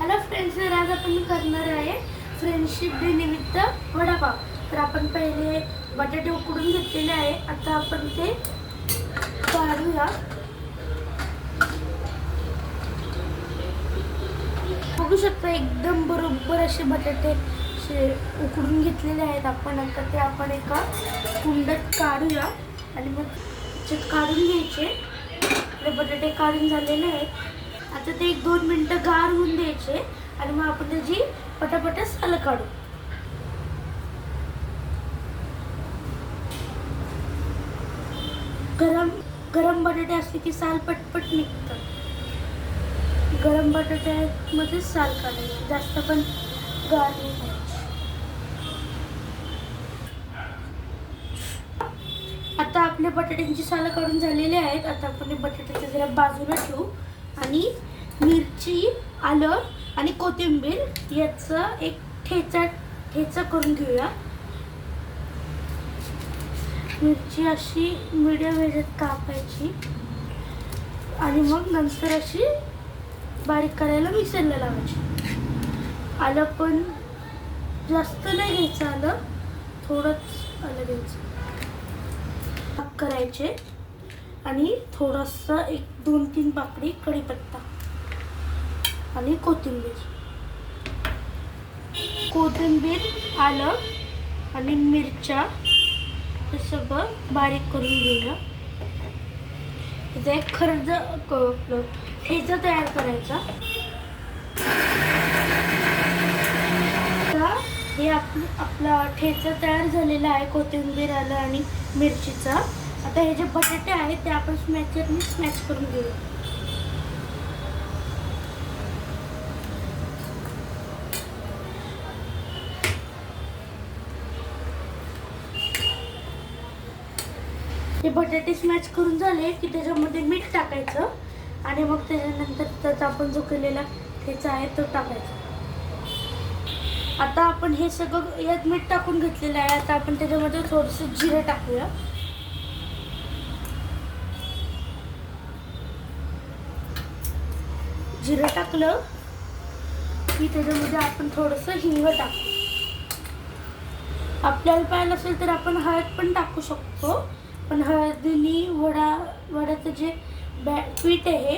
Hello friends, तर आज आपण करणार आहे फ्रेंडशिप डे निमित्त वडापाव. तर आपण पहिले बटाटे उकडून घेतलेले आहे. आता आपण ते काढूया. बघू शकता एकदम बरोबर असे बटाटे उकडून घेतलेले आहेत आपण. आता ते आपण एका कुंडात काढूया आणि मग त्याच्यात काढून घ्यायचे. आपले बटाटे काढून झालेले आहेत. आता ते 1-2 मिनिटं गार होऊन द्यायचे आणि मग आपण त्याची पटापट साल काढू. गरम बटाटे असले की साल पटपट निघतात. गरम बटाट्यामध्ये साल काढायची, जास्त पण गार नाही करायची. आता आपल्या बटाट्यांची साल काढून झालेली आहेत. आता आपण बटाट्याचे जरा बाजूला ठेवू आणि मिरची, आलं आणि कोथिंबीर याचा एक ठेचा करून घेऊया. मिरची अशी मीडियम ह्याच्यात कापायची आणि मग नंतर अशी बारीक करायला मिक्सरला लावायची. आलं पण जास्त नाही घ्यायचं, आलं थोडंच आलं घ्यायचं. करायचे आणि थोडंसं 1-2-3 पाकळी कढीपत्ता आणि कोथिंबीर, आलं आणि मिरच्या हे सगळं बारीक करून घेऊया. त्याचा एक ठेचा तयार करायचा. हे आपला ठेचा तयार झालेला आहे कोथिंबीर, आलं आणि मिरचीचा. आता हे जे बटाटे आहेत ते आपण स्मॅचरने स्मॅच करून घेऊया. हे बटाटे स्मॅच करून झाले की त्याच्यामध्ये मीठ टाकायचं आणि मग त्याच्यानंतर त्याचा आपण जो केलेला ठेचा आहे तो टाकायचा. आता आपण हे सगळं यात मीठ टाकून घेतलेलं आहे. आता आपण त्याच्यामध्ये थोडंसं जिरं टाकूया. जिरं टाकलं की त्याच्यामध्ये आपण थोडंसं हिंग टाकू. आपल्याला पाहिजे असेल तर आपण हळद पण टाकू शकतो, पण हळदीने वड्याचं जे पीठ आहे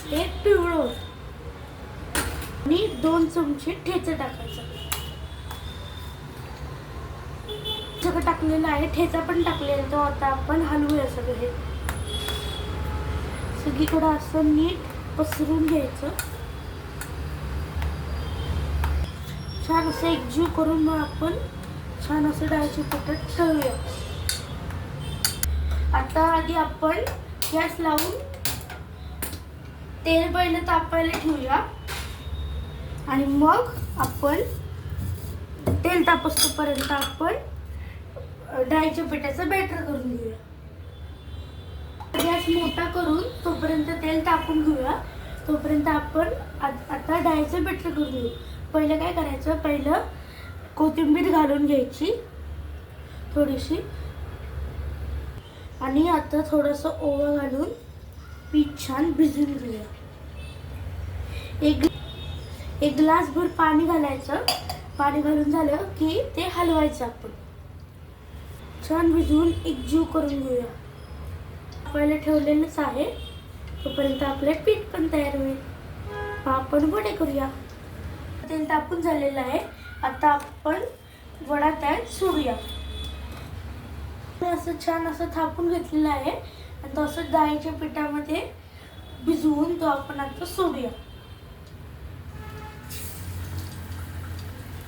हे पिवळं होतं. आणि 2 चमचे ठेचा टाकायचा. सगळं टाकलेलं आहे, ठेचा पण टाकलेला आहे. तो आता आपण हलवूया सगळं. हे सगळीकडं असं नीट पसरून घ्यायचं. छान असं एकजीव करून मग आपण छान असं डाळीच्या पिठात तळूया. आता आधी आपण गॅस लावून तेल पहिलं तापायला ठेवूया आणि मग आपण तेल तापसतोपर्यंत आपण डाळीच्या पिठाचं बॅटर करून घेऊया. गॅस मोठा करून तोपर्यंत तेल तापून घेऊया. तोपर्यंत आपण आता डाळीचं बॅटर करून घेऊ. पहिलं काय करायचं, पहिलं कोथिंबीर घालून घ्यायची थोडीशी आणि आता थोडंसं ओवा घालून पीठ छान भिजवून घेऊया. एक ग्लासभर पाणी घालायचं. पाणी घालून झालं की ते हलवायचं. आपण छान भिजवून एकजीव करून घेऊया. पहिले ठेवलेलंच आहे, तोपर्यंत आपलं पीठ पण तयार होईल. आपण वडे करूया. तेल तापून झालेलं आहे. आता आपण वडा त्यात सोडूया. असं छान असं थापून घेतलेलं आहे आणि तो असं डाळीच्या पिठामध्ये भिजवून तो आपण आता सोडूया.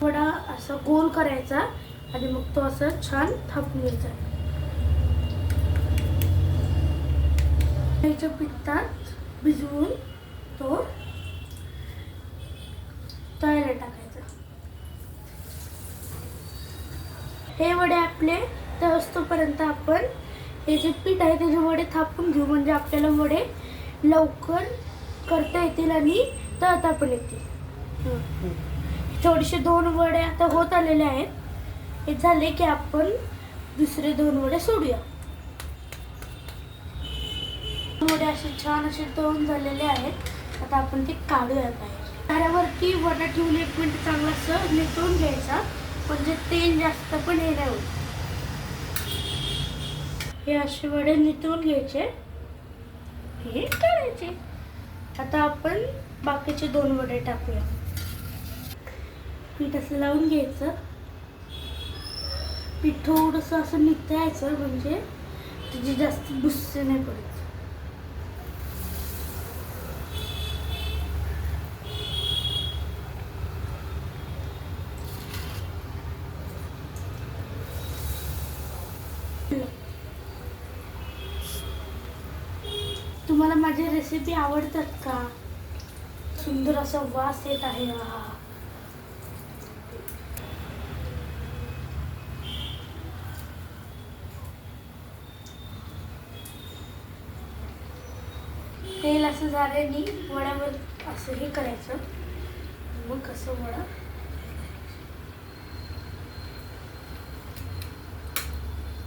वडा असं गोल करायचा आणि मग तो असं छान थापून घ्यायचा. डाळीच्या पिठात भिजवून तो तळायला टाकायचा. हे वडे आपले तळस्तोपर्यंत आपण हे जे पीठ आहे त्याचे वडे थापून घेऊ, म्हणजे आपल्याला वडे लवकर करता येतील आणि तळता पण येतील. थोडेसे 2 वडे आता होत आलेले आहेत. हे झाले की आपण दुसरे 2 वडे सोडूया. वडे असे छान असे तळून झालेले आहेत. आता आपण ते काढूया बाहेर. त्यावरती वडा ठेवून 1 मिनिट चांगला असं नितळून घ्यायचा, म्हणजे तेल जास्त पण हे नाही होत. हे असे वडे नितळून घ्यायचे, हे करायचे. आता आपण बाकीचे 2 वडे टाकूया. पीठ असं लावून घ्यायचं. पीठ थोडंसं असं नितळायचं, म्हणजे त्याची जास्त बुस्से नाही पडत. तुम्हाला माझी रेसिपी आवडतात का? सुंदर असा वास येत आहे. तेल असं झाल्याने वड्यावर असं हे करायचं, मग कसं वडा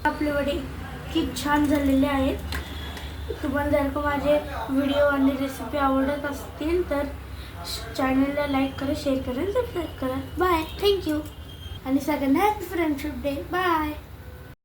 आपले वडे इतकी छान झालेले आहेत. तुम्हाला जर का माझे व्हिडिओ आणि रेसिपी आवडत असतील तर चॅनलला लाईक करा, शेअर करा, सबस्क्राईब करा. बाय, थँक्यू आणि सगळ्यांना हॅपी फ्रेंडशिप डे. बाय.